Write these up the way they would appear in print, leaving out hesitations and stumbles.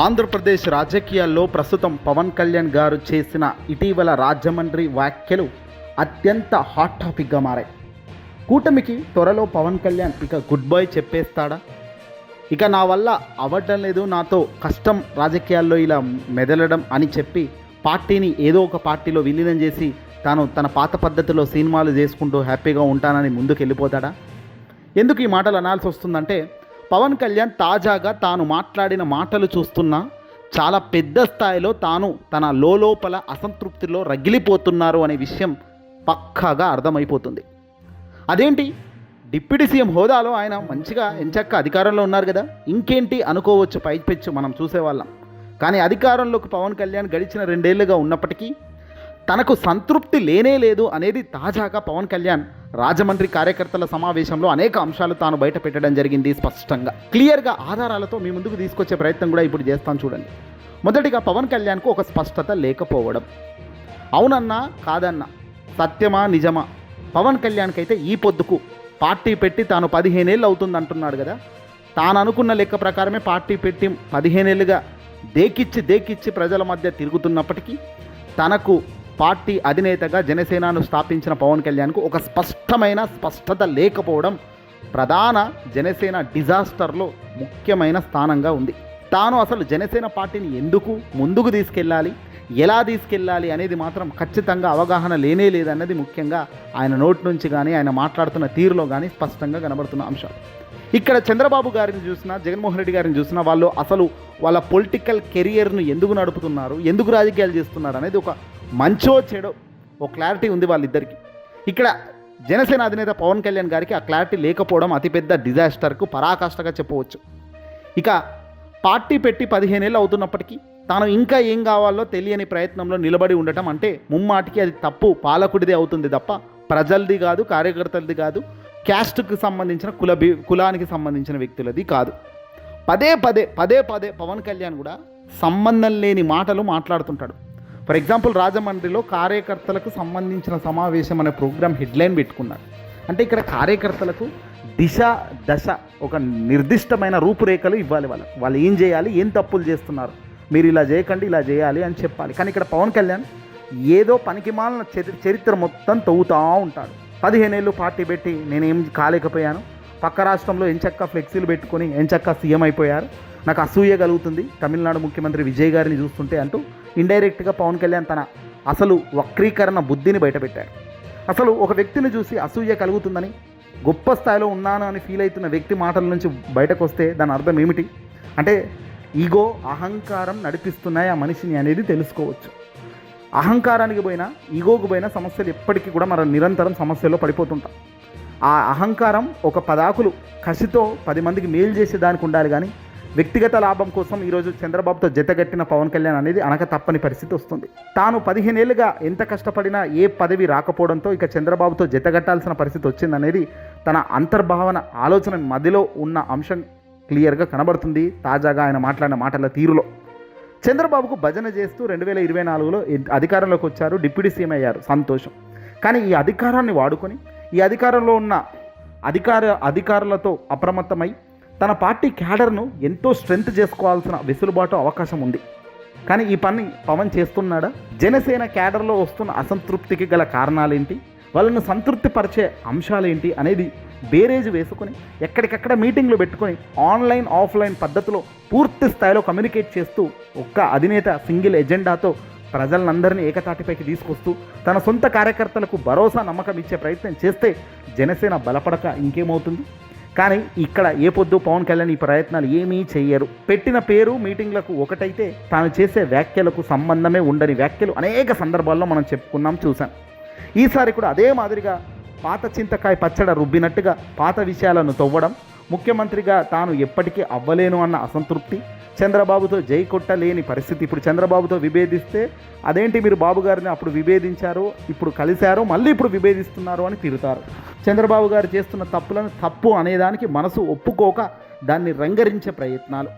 ఆంధ్రప్రదేశ్ రాజకీయాల్లో ప్రస్తుతం పవన్ కళ్యాణ్ గారు చేసిన ఇటీవల రాజమండ్రి వ్యాఖ్యలు అత్యంత హాట్ టాపిక్గా మారాయి. కూటమికి త్వరలో పవన్ కళ్యాణ్ ఇక గుడ్ బై చెప్పేస్తాడా? ఇక నా వల్ల అవ్వటం లేదు, నాతో కష్టం రాజకీయాల్లో ఇలా మెదలడం అని చెప్పి పార్టీని ఏదో ఒక పార్టీలో విలీనం చేసి తాను తన పాత పద్ధతిలో సినిమాలు చేసుకుంటూ హ్యాపీగా ఉంటానని ముందుకు వెళ్ళిపోతాడా? ఎందుకు ఈ మాటలు అనాల్సి వస్తుందంటే, పవన్ కళ్యాణ్ తాజాగా తాను మాట్లాడిన మాటలు చూస్తున్నా చాలా పెద్ద స్థాయిలో తాను తన లోపల అసంతృప్తిలో రగిలిపోతున్నారు అనే విషయం పక్కాగా అర్థమైపోతుంది. అదేంటి, డిప్యూటీ సీఎం హోదాలో ఆయన మంచిగా ఎంచక్క అధికారంలో ఉన్నారు కదా, ఇంకేంటి అనుకోవచ్చు పైపెచ్చు మనం చూసేవాళ్ళం. కానీ అధికారంలోకి పవన్ కళ్యాణ్ గడిచిన 2 ఏళ్లుగా ఉన్నప్పటికీ తనకు సంతృప్తి లేనే లేదు అనేది తాజాగా పవన్ కళ్యాణ్ రాజమండ్రి కార్యకర్తల సమావేశంలో అనేక అంశాలు తాను బయట పెట్టడం జరిగింది. స్పష్టంగా క్లియర్గా ఆధారాలతో మీ ముందుకు తీసుకొచ్చే ప్రయత్నం కూడా ఇప్పుడు చేస్తాను చూడండి. మొదటిగా పవన్ కళ్యాణ్కు ఒక స్పష్టత లేకపోవడం. అవునన్నా కాదన్నా, సత్యమా నిజమా? పవన్ కళ్యాణ్కి అయితే ఈ పొద్దుకు పార్టీ పెట్టి తాను 15 ఏళ్ళు అవుతుంది అంటున్నాడు కదా. తాను అనుకున్న లెక్క ప్రకారమే పార్టీ పెట్టి 15 ఏళ్ళుగా దేకిచ్చి ప్రజల మధ్య తిరుగుతున్నప్పటికీ తనకు పార్టీ అధినేతగా జనసేనను స్థాపించిన పవన్ కళ్యాణ్కు ఒక స్పష్టత లేకపోవడం ప్రధాన జనసేన డిజాస్టర్లో ముఖ్యమైన స్థానంగా ఉంది. తాను అసలు జనసేన పార్టీని ఎందుకు ముందుకు తీసుకెళ్ళాలి, ఎలా తీసుకెళ్ళాలి అనేది మాత్రం ఖచ్చితంగా అవగాహన లేనే లేదన్నది ముఖ్యంగా ఆయన నోటి నుంచి కానీ ఆయన మాట్లాడుతున్న తీరులో కానీ స్పష్టంగా కనబడుతున్న అంశాలు. ఇక్కడ చంద్రబాబు గారిని చూసినా, జగన్మోహన్ రెడ్డి గారిని చూసినా వాళ్ళు అసలు వాళ్ళ పొలిటికల్ కెరియర్ను ఎందుకు నడుపుతున్నారు, ఎందుకు రాజకీయాలు చేస్తున్నారు అనేది ఒక మంచో చెడో ఓ క్లారిటీ ఉంది వాళ్ళిద్దరికి. ఇక్కడ జనసేన అధినేత పవన్ కళ్యాణ్ గారికి ఆ క్లారిటీ లేకపోవడం అతిపెద్ద డిజాస్టర్కు పరాకాష్ఠగా చెప్పవచ్చు. ఇక పార్టీ పెట్టి 15 ఏళ్ళు అవుతున్నప్పటికీ తాను ఇంకా ఏం కావాలో తెలియని ప్రయత్నంలో నిలబడి ఉండటం అంటే ముమ్మాటికి అది తప్పు పాలకుడిదే అవుతుంది తప్ప ప్రజలది కాదు, కార్యకర్తలది కాదు, క్యాస్ట్కి సంబంధించిన కులానికి సంబంధించిన వ్యక్తులది కాదు. పదే పదే పవన్ కళ్యాణ్ కూడా సంబంధం లేని మాటలు మాట్లాడుతుంటాడు. ఫర్ ఎగ్జాంపుల్ రాజమండ్రిలో కార్యకర్తలకు సంబంధించిన సమావేశం అనే ప్రోగ్రాం హెడ్లైన్ పెట్టుకున్నాడు. అంటే ఇక్కడ కార్యకర్తలకు దశ ఒక నిర్దిష్టమైన రూపురేఖలు ఇవ్వాలి. వాళ్ళు ఏం చేయాలి, ఏం తప్పులు చేస్తున్నారు, మీరు ఇలా చేయకండి, ఇలా చేయాలి అని చెప్పాలి. కానీ ఇక్కడ పవన్ కళ్యాణ్ ఏదో పనికిమాలిన చరిత్ర మొత్తం తవ్వుతూ ఉంటాడు. 15 ఏళ్ళు పార్టీ పెట్టి నేనేం కాలేకపోయాను, పక్క రాష్ట్రంలో ఎంచక్క ఫ్లెక్సీలు పెట్టుకొని ఎంచక్క సీఎం అయిపోయారు, నాకు అసూయ కలుగుతుంది తమిళనాడు ముఖ్యమంత్రి విజయ్ గారిని చూస్తుంటే అంటూ ఇండైరెక్ట్గా పవన్ కళ్యాణ్ తన అసలు వక్రీకరణ బుద్ధిని బయటపెట్టాడు. అసలు ఒక వ్యక్తిని చూసి అసూయ కలుగుతుందని, గొప్ప స్థాయిలో ఉన్నాను అని ఫీల్ అవుతున్న వ్యక్తి మాటల నుంచి బయటకు వస్తే దాని అర్థం ఏమిటి అంటే ఈగో, అహంకారం నడిపిస్తున్నాయి ఆ మనిషిని అనేది తెలుసుకోవచ్చు. అహంకారానికి పోయినా ఈగోకు పోయినా సమస్యలు ఎప్పటికీ కూడా మనం నిరంతరం సమస్యల్లో పడిపోతుంటాం. ఆ అహంకారం ఒక పదాకులు కసితో 10 మందికి మేలు చేసేదానికి ఉండాలి, కానీ వ్యక్తిగత లాభం కోసం ఈరోజు చంద్రబాబుతో జతగట్టిన పవన్ కళ్యాణ్ అనేది అనక తప్పని పరిస్థితి వస్తుంది. తాను 15 ఏళ్ళుగా ఎంత కష్టపడినా ఏ పదవి రాకపోవడంతో ఇక చంద్రబాబుతో జతగట్టాల్సిన పరిస్థితి వచ్చిందనేది తన అంతర్భావన ఆలోచన మధ్యలో ఉన్న అంశం క్లియర్గా కనబడుతుంది తాజాగా ఆయన మాట్లాడిన మాటల తీరులో. చంద్రబాబుకు భజన చేస్తూ 2024లో అధికారంలోకి వచ్చారు, డిప్యూటీ సీఎం అయ్యారు, సంతోషం. కానీ ఈ అధికారాన్ని వాడుకొని ఈ అధికారంలో ఉన్న అధికారులతో అప్రమత్తమై తన పార్టీ క్యాడర్ను ఎంతో స్ట్రెంత్ చేసుకోవాల్సిన వెసులుబాటు అవకాశం ఉంది. కానీ ఈ పని పవన్ చేస్తున్నాడా? జనసేన క్యాడర్లో వస్తున్న అసంతృప్తికి గల కారణాలేంటి, వాళ్ళను సంతృప్తి పరిచే అంశాలేంటి అనేది బేరేజ్ వేసుకొని ఎక్కడికక్కడ మీటింగ్లు పెట్టుకొని ఆన్లైన్ ఆఫ్లైన్ పద్ధతిలో పూర్తి స్థాయిలో కమ్యూనికేట్ చేస్తూ ఒక్క అధినేత సింగిల్ ఎజెండాతో ప్రజలందరినీ ఏకతాటిపైకి తీసుకొస్తూ తన సొంత కార్యకర్తలకు భరోసా నమ్మకం ఇచ్చే ప్రయత్నం చేస్తే జనసేన బలపడక ఇంకేమవుతుంది? కానీ ఇక్కడ ఏ పొద్దు పవన్ కళ్యాణ్ ఈ ప్రయత్నాలు ఏమీ చెయ్యరు. పెట్టిన పేరు మీటింగ్లకు ఒకటైతే తాను చేసే వ్యాఖ్యలకు సంబంధమే ఉండని వ్యాఖ్యలు అనేక సందర్భాల్లో మనం చెప్పుకున్నాం, చూసాం. ఈసారి కూడా అదే మాదిరిగా పాత చింతకాయ పచ్చడ రుబ్బినట్టుగా పాత విషయాలను తవ్వడం, ముఖ్యమంత్రిగా తాను ఎప్పటికీ అవ్వలేను అన్న అసంతృప్తి, చంద్రబాబుతో జై కొట్టలేని పరిస్థితి. ఇప్పుడు చంద్రబాబుతో విభేదిస్తే అదేంటి మీరు బాబు గారిని అప్పుడు విభేదించారు, ఇప్పుడు కలిశారు, మళ్ళీ ఇప్పుడు విభేదిస్తున్నారు అని తిరుగుతారు. చంద్రబాబు గారు చేస్తున్న తప్పులను తప్పు అనేదానికి మనసు ఒప్పుకోక దాన్ని రంగరించే ప్రయత్నాలు.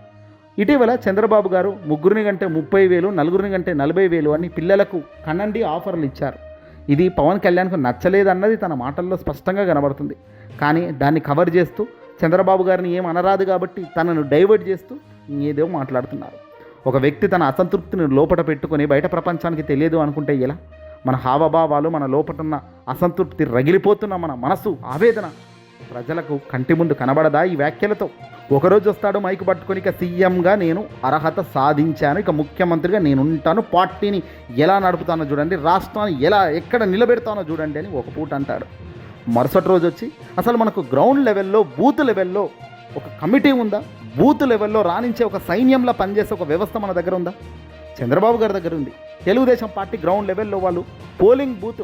ఇటీవల చంద్రబాబు గారు 3 కంటే 30,000, 4 కంటే 40,000 అని పిల్లలకు కనండి ఆఫర్లు ఇచ్చారు. ఇది పవన్ కళ్యాణ్కు నచ్చలేదన్నది తన మాటల్లో స్పష్టంగా కనబడుతుంది. కానీ దాన్ని కవర్ చేస్తూ చంద్రబాబు గారిని ఏం అనరాదు కాబట్టి తనను డైవర్ట్ చేస్తూ ఏదో మాట్లాడుతున్నారు. ఒక వ్యక్తి తన అసంతృప్తిని లోపట పెట్టుకొని బయట ప్రపంచానికి తెలియదు అనుకుంటే ఎలా? మన హావభావాలు, మన లోపటున్న అసంతృప్తి, రగిలిపోతున్న మన మనసు, ఆవేదన ప్రజలకు కంటి ముందు కనబడదా ఈ వ్యాఖ్యలతో? ఒకరోజు వస్తాడు మైకు పట్టుకొని, ఇక సీఎంగా నేను అర్హత సాధించాను, ఇక ముఖ్యమంత్రిగా నేను ఉంటాను, పార్టీని ఎలా నడుపుతానో చూడండి, రాష్ట్రాన్ని ఎక్కడ నిలబెడతానో చూడండి అని ఒక పూట అంటాడు. మరుసటి రోజు వచ్చి అసలు మనకు గ్రౌండ్ లెవెల్లో, బూత్ లెవెల్లో ఒక కమిటీ ఉందా? బూత్ లెవెల్లో రాణించే ఒక సైన్యంలో పనిచేసే ఒక వ్యవస్థ మన దగ్గర ఉందా? చంద్రబాబు గారి దగ్గర ఉంది. తెలుగుదేశం పార్టీ గ్రౌండ్ లెవెల్లో వాళ్ళు పోలింగ్ బూత్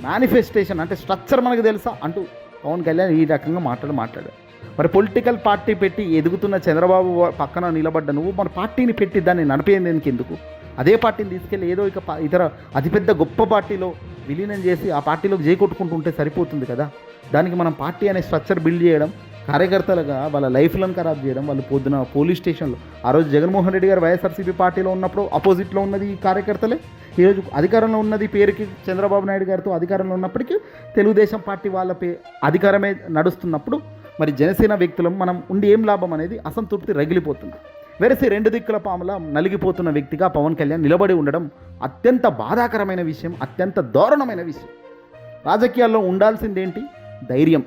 మేనిఫెస్టేషన్ అంటే స్ట్రక్చర్ మనకు తెలుసా అంటూ పవన్ కళ్యాణ్ ఈ రకంగా మాట్లాడాడు. మరి పొలిటికల్ పార్టీ పెట్టి ఎదుగుతున్న చంద్రబాబు పక్కన నిలబడ్డ నువ్వు మన పార్టీని పెట్టి దాన్ని నడిపేందుకు ఎందుకు? అదే పార్టీని తీసుకెళ్ళి ఏదో ఇతర అతిపెద్ద గొప్ప పార్టీలో విలీనం చేసి ఆ పార్టీలోకి చేకొట్టుకుంటూ ఉంటే సరిపోతుంది కదా. దానికి మనం పార్టీ అనే స్ట్రక్చర్ బిల్డ్ చేయడం, కార్యకర్తలుగా వాళ్ళ లైఫ్లను ఖరాబ్ చేయడం. వాళ్ళు పొద్దున పోలీస్ స్టేషన్లో ఆ రోజు జగన్మోహన్ రెడ్డి గారు వైఎస్ఆర్సీపీ పార్టీలో ఉన్నప్పుడు అపోజిట్లో ఉన్నది ఈ కార్యకర్తలే, ఈరోజు అధికారంలో ఉన్నది పేరుకి చంద్రబాబు నాయుడు గారితో అధికారంలో ఉన్నప్పటికీ తెలుగుదేశం పార్టీ వాళ్ళ అధికారమే నడుస్తున్నప్పుడు మరి జనసేన వ్యక్తులం మనం ఉండి ఏం లాభం అనేది అసంతృప్తి రగిలిపోతుంది. వెరసి రెండు దిక్కుల పాముల నలిగిపోతున్న వ్యక్తిగా పవన్ కళ్యాణ్ నిలబడి ఉండడం అత్యంత బాధాకరమైన విషయం, అత్యంత దారుణమైన విషయం. రాజకీయాల్లో ఉండాల్సిందేంటి? ధైర్యం.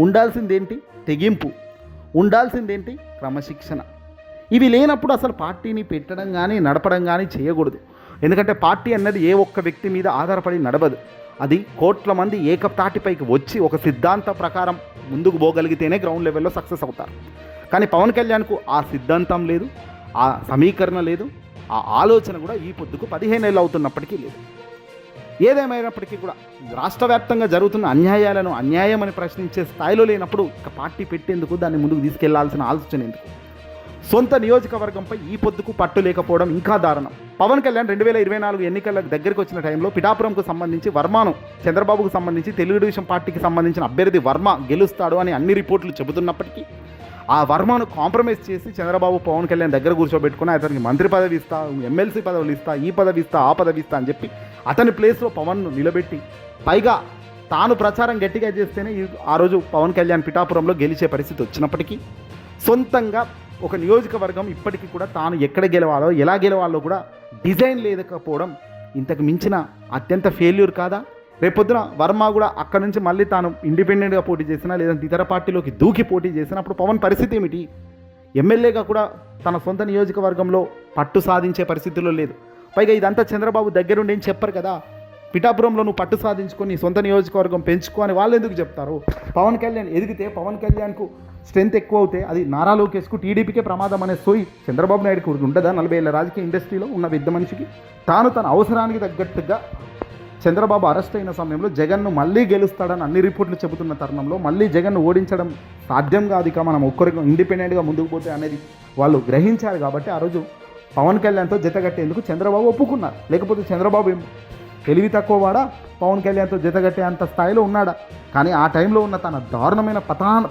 ఉండాల్సిందేంటి? తెగింపు. ఉండాల్సిందేంటి? క్రమశిక్షణ. ఇవి లేనప్పుడు అసలు పార్టీని పెట్టడం కానీ నడపడం కానీ చేయకూడదు. ఎందుకంటే పార్టీ అన్నది ఏ ఒక్క వ్యక్తి మీద ఆధారపడి నడవదు. అది కోట్ల మంది ఏకతాటిపైకి వచ్చి ఒక సిద్ధాంత ప్రకారం ముందుకు పోగలిగితేనే గ్రౌండ్ లెవెల్లో సక్సెస్ అవుతారు. కానీ పవన్ కళ్యాణ్కు ఆ సిద్ధాంతం లేదు, ఆ సమీకరణ లేదు, ఆ ఆలోచన కూడా ఈ పొద్దుకు 15 ఏళ్ళు అవుతున్నప్పటికీ లేదు. ఏదేమైనప్పటికీ కూడా రాష్ట్ర వ్యాప్తంగా జరుగుతున్న అన్యాయాలను అన్యాయం అని ప్రశ్నించే స్థాయిలో లేనప్పుడు ఇక పార్టీ పెట్టేందుకు, దాన్ని ముందుకు తీసుకెళ్లాల్సిన ఆలోచన ఎందుకు? సొంత నియోజకవర్గంపై ఈ పొద్దుకు పట్టు లేకపోవడం ఇంకా దారుణం. పవన్ కళ్యాణ్ 2024 ఎన్నికల దగ్గరికి వచ్చిన టైంలో పిఠాపురంకు సంబంధించి వర్మను, చంద్రబాబుకు సంబంధించి తెలుగుదేశం పార్టీకి సంబంధించిన అభ్యర్థి వర్మ గెలుస్తాడు అని అన్ని రిపోర్ట్లు చెబుతున్నప్పటికీ ఆ వర్మను కాంప్రమైజ్ చేసి చంద్రబాబు పవన్ కళ్యాణ్ దగ్గర కూర్చోబెట్టుకుని అతనికి మంత్రి పదవి ఇస్తా, ఎమ్మెల్సీ పదవులు ఇస్తా, ఈ పదవి ఇస్తా, ఆ పదవి ఇస్తా అని చెప్పి అతని ప్లేస్లో పవన్ను నిలబెట్టి పైగా తాను ప్రచారం గట్టిగా చేస్తేనే ఆ రోజు పవన్ కళ్యాణ్ పిఠాపురంలో గెలిచే పరిస్థితి వచ్చినప్పటికీ సొంతంగా ఒక నియోజకవర్గం ఇప్పటికీ కూడా తాను ఎక్కడ గెలవాలో, ఎలా గెలవాలో కూడా డిజైన్ లేకపోవడం ఇంతకు మించిన అత్యంత ఫెయిల్యూర్ కాదా? రేపొద్దున వర్మ కూడా అక్కడ నుంచి మళ్ళీ తాను ఇండిపెండెంట్గా పోటీ చేసినా, లేదంటే ఇతర పార్టీలోకి దూకి పోటీ చేసినా అప్పుడు పవన్ పరిస్థితి ఏమిటి? ఎమ్మెల్యేగా కూడా తన సొంత నియోజకవర్గంలో పట్టు సాధించే పరిస్థితుల్లో లేదు. పైగా ఇదంతా చంద్రబాబు దగ్గరుండి ఏం చెప్పరు కదా. పిఠాపురంలో నువ్వు పట్టు సాధించుకొని సొంత నియోజకవర్గం పెంచుకో అని వాళ్ళు ఎందుకు చెప్తారు? పవన్ కళ్యాణ్ ఎదిగితే, పవన్ కళ్యాణ్కు స్ట్రెంత్ ఎక్కువ అవుతే అది నారా లోకేష్కు, టీడీపీకే ప్రమాదం అనే సోయి చంద్రబాబు నాయుడుకు ఉండదా? 40 ఏళ్ళ రాజకీయ ఇండస్ట్రీలో ఉన్న పెద్ద మనిషికి తాను తన అవసరానికి తగ్గట్టుగా చంద్రబాబు అరెస్ట్ అయిన సమయంలో జగన్ను మళ్ళీ గెలుస్తాడని అన్ని రిపోర్ట్లు చెబుతున్న తరుణంలో మళ్ళీ జగన్ను ఓడించడం సాధ్యం కాదు, ఇక మనం ఒక్కరికి ఇండిపెండెంట్గా ముందుకు పోతే అనేది వాళ్ళు గ్రహించారు. కాబట్టి ఆ రోజు పవన్ కళ్యాణ్తో జతగట్టేందుకు చంద్రబాబు ఒప్పుకున్నారు. లేకపోతే చంద్రబాబు తెలివి తక్కువ వాడా? పవన్ కళ్యాణ్తో జతగట్టే అంత స్థాయిలో ఉన్నాడా? కానీ ఆ టైంలో ఉన్న తన దారుణమైన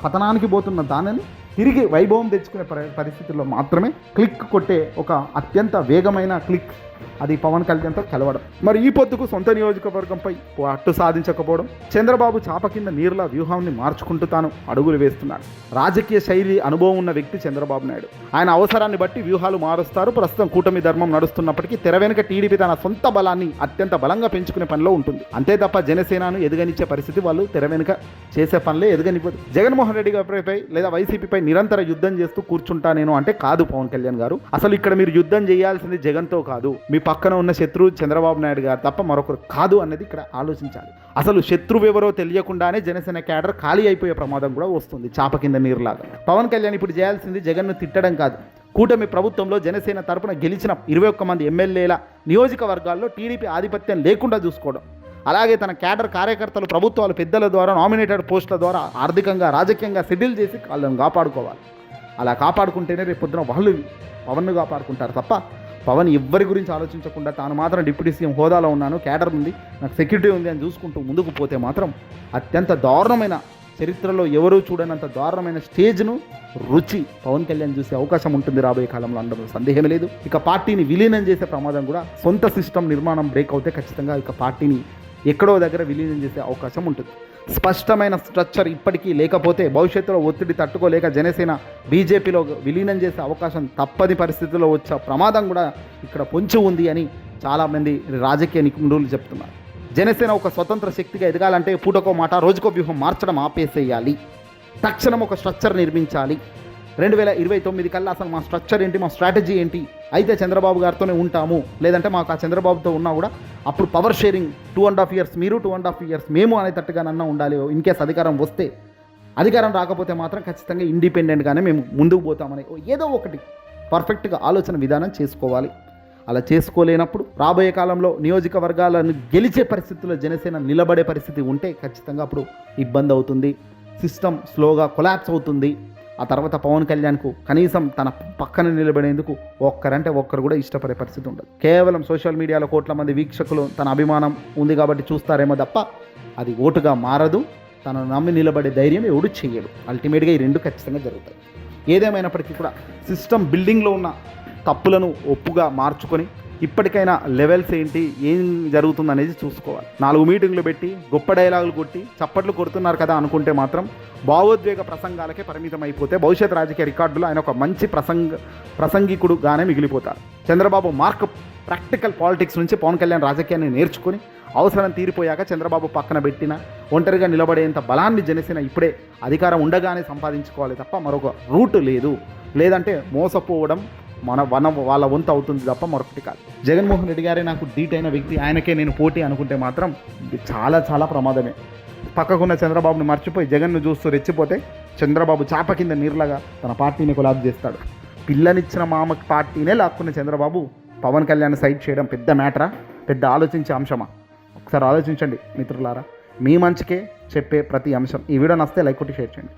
పతనానికి పోతున్న దానిని తిరిగి వైభవం తెచ్చుకునే పరిస్థితుల్లో మాత్రమే క్లిక్ కొట్టే ఒక అత్యంత వేగమైన క్లిక్ అది పవన్ కళ్యాణ్తో కలవడం. మరి ఈ పొద్దుకు సొంత నియోజకవర్గంపై పట్టు సాధించకపోవడం, చంద్రబాబు చాప కింద నీరులా వ్యూహాన్ని మార్చుకుంటూ తాను అడుగులు వేస్తున్నాడు. రాజకీయ శైలి అనుభవం ఉన్న వ్యక్తి చంద్రబాబు నాయుడు. ఆయన అవసరాన్ని బట్టి వ్యూహాలు మారుస్తారు. ప్రస్తుతం కూటమి ధర్మం నడుస్తున్నప్పటికీ తెర వెనుక టీడీపీ తన సొంత బలాన్ని అత్యంత బలంగా పెంచుకునే పనిలో ఉంటుంది. అంతే తప్ప జనసేనను ఎదగనిచ్చే పరిస్థితి వాళ్ళు తెర వెనుక చేసే పనులే ఎదగనివ్వదు. జగన్మోహన్ రెడ్డి గారిపై లేదా వైసీపీపై నిరంతర యుద్ధం చేస్తూ కూర్చుంటా నేను అంటే కాదు పవన్ కళ్యాణ్ గారు. అసలు ఇక్కడ మీరు యుద్ధం చేయాల్సింది జగన్తో కాదు, మీ పక్కన ఉన్న శత్రువు చంద్రబాబు నాయుడు గారు తప్ప మరొకరు కాదు అన్నది ఇక్కడ ఆలోచించాలి. అసలు శత్రువు ఎవరో తెలియకుండానే జనసేన క్యాడర్ ఖాళీ అయిపోయే ప్రమాదం కూడా వస్తుంది, చాప కింద నీరులాగా. పవన్ కళ్యాణ్ ఇప్పుడు చేయాల్సింది జగన్ను తిట్టడం కాదు. కూటమి ప్రభుత్వంలో జనసేన తరపున గెలిచిన 21 మంది ఎమ్మెల్యేల నియోజకవర్గాల్లో టీడీపీ ఆధిపత్యం లేకుండా చూసుకోవడం, అలాగే తన క్యాడర్ కార్యకర్తలు ప్రభుత్వాలు పెద్దల ద్వారా నామినేటెడ్ పోస్టుల ద్వారా ఆర్థికంగా రాజకీయంగా సెటిల్ చేసి వాళ్ళని కాపాడుకోవాలి. అలా కాపాడుకుంటేనే రేపు పొద్దున వాళ్ళు పవన్ను కాపాడుకుంటారు తప్ప పవన్ ఎవ్వరి గురించి ఆలోచించకుండా తాను మాత్రం డిప్యూటీ సీఎం హోదాలో ఉన్నాను, క్యాడర్ ఉంది, నాకు సెక్యూరిటీ ఉంది అని చూసుకుంటూ ముందుకు పోతే మాత్రం అత్యంత దారుణమైన, చరిత్రలో ఎవరూ చూడనంత దారుణమైన స్టేజ్ను రుచి పవన్ కళ్యాణ్ చూసే అవకాశం ఉంటుంది రాబోయే కాలంలో అనడంలో సందేహం లేదు. ఇక పార్టీని విలీనం చేసే ప్రమాదం కూడా, సొంత సిస్టమ్ నిర్మాణం బ్రేక్ అవుతే ఖచ్చితంగా ఇక పార్టీని ఎక్కడో దగ్గర విలీనం చేసే అవకాశం ఉంటుంది. స్పష్టమైన స్ట్రక్చర్ ఇప్పటికీ లేకపోతే భవిష్యత్తులో ఒత్తిడి తట్టుకోలేక జనసేన బీజేపీలో విలీనం చేసే అవకాశం తప్పని పరిస్థితుల్లో వచ్చే ప్రమాదం కూడా ఇక్కడ పొంచి ఉంది అని చాలామంది రాజకీయ నిపుణులు చెప్తున్నారు. జనసేన ఒక స్వతంత్ర శక్తిగా ఎదగాలంటే పూటకో మాట రోజుకో వ్యూహం మార్చడం ఆపేసేయాలి. తక్షణం ఒక స్ట్రక్చర్ నిర్మించాలి. 2029 కల్లా అసలు మా స్ట్రక్చర్ ఏంటి, మా స్ట్రాటజీ ఏంటి, అయితే చంద్రబాబు గారితోనే ఉంటాము, లేదంటే మాకు ఆ చంద్రబాబుతో ఉన్నా కూడా అప్పుడు పవర్ షేరింగ్ 2.5 years మీరు 2.5 years మేము అనేటట్టుగానన్నా ఉండాలి. ఇన్కేస్ అధికారం వస్తే, అధికారం రాకపోతే మాత్రం ఖచ్చితంగా ఇండిపెండెంట్గానే మేము ముందుకు పోతామని ఏదో ఒకటి పర్ఫెక్ట్గా ఆలోచన విధానం చేసుకోవాలి. అలా చేసుకోలేనప్పుడు రాబోయే కాలంలో నియోజకవర్గాలను గెలిచే పరిస్థితుల్లో జనసేన నిలబడే పరిస్థితి ఉంటే ఖచ్చితంగా అప్పుడు ఇబ్బంది అవుతుంది. సిస్టమ్ స్లోగా కొలాప్స్ అవుతుంది. ఆ తర్వాత పవన్ కళ్యాణ్కు కనీసం తన పక్కన నిలబడేందుకు ఒక్కరంటే ఒక్కరు కూడా ఇష్టపడే పరిస్థితి ఉండదు. కేవలం సోషల్ మీడియాలో కోట్ల మంది వీక్షకులు తన అభిమానం ఉంది కాబట్టి చూస్తారేమో తప్ప అది ఓటుగా మారదు. తనను నమ్మి నిలబడే ధైర్యం ఎవడు చెయ్యడు. అల్టిమేట్గా ఈ రెండు ఖచ్చితంగా జరుగుతాయి. ఏదేమైనప్పటికీ కూడా సిస్టమ్ బిల్డింగ్లో ఉన్న తప్పులను ఒప్పుగా మార్చుకొని ఇప్పటికైనా లెవెల్స్ ఏంటి, ఏం జరుగుతుంది అనేది చూసుకోవాలి. 4 మీటింగ్లు పెట్టి గొప్ప డైలాగులు కొట్టి చప్పట్లు కొడుతున్నారు కదా అనుకుంటే మాత్రం భావోద్వేగ ప్రసంగాలకే పరిమితం అయిపోతే భవిష్యత్ రాజకీయ రికార్డులో ఆయన ఒక మంచి ప్రసంగికుడుగానే మిగిలిపోతారు. చంద్రబాబు ప్రాక్టికల్ పాలిటిక్స్ నుంచి పవన్ కళ్యాణ్ రాజకీయాన్ని నేర్చుకుని అవసరం తీరిపోయాక చంద్రబాబు పక్కన పెట్టిన ఒంటరిగా నిలబడేంత బలాన్ని జనసేన ఇప్పుడే అధికారం ఉండగానే సంపాదించుకోవాలి తప్ప మరొక రూట్ లేదు. లేదంటే మోసపోవడం వాళ్ళ వంతు అవుతుంది తప్ప మరొకటి కాదు. జగన్మోహన్ రెడ్డి గారే నాకు ధీటైన వ్యక్తి, ఆయనకే నేను పోటీ అనుకుంటే మాత్రం ఇది చాలా చాలా ప్రమాదమే. పక్కకున్న చంద్రబాబుని మర్చిపోయి జగన్ను చూస్తూ రెచ్చిపోతే చంద్రబాబు చాప కింద నీరులాగా తన పార్టీని కొలాబ్ చేస్తాడు. పిల్లనిచ్చిన మామ పార్టీనే లాక్కున్న చంద్రబాబు పవన్ కళ్యాణ్ సైడ్ చేయడం పెద్ద మ్యాటరా, పెద్ద ఆలోచించే అంశమా? ఒకసారి ఆలోచించండి మిత్రులారా. మీ మంచికే చెప్పే ప్రతి అంశం. ఈ వీడియో నచ్చితే లైక్ కొట్టి షేర్ చేయండి.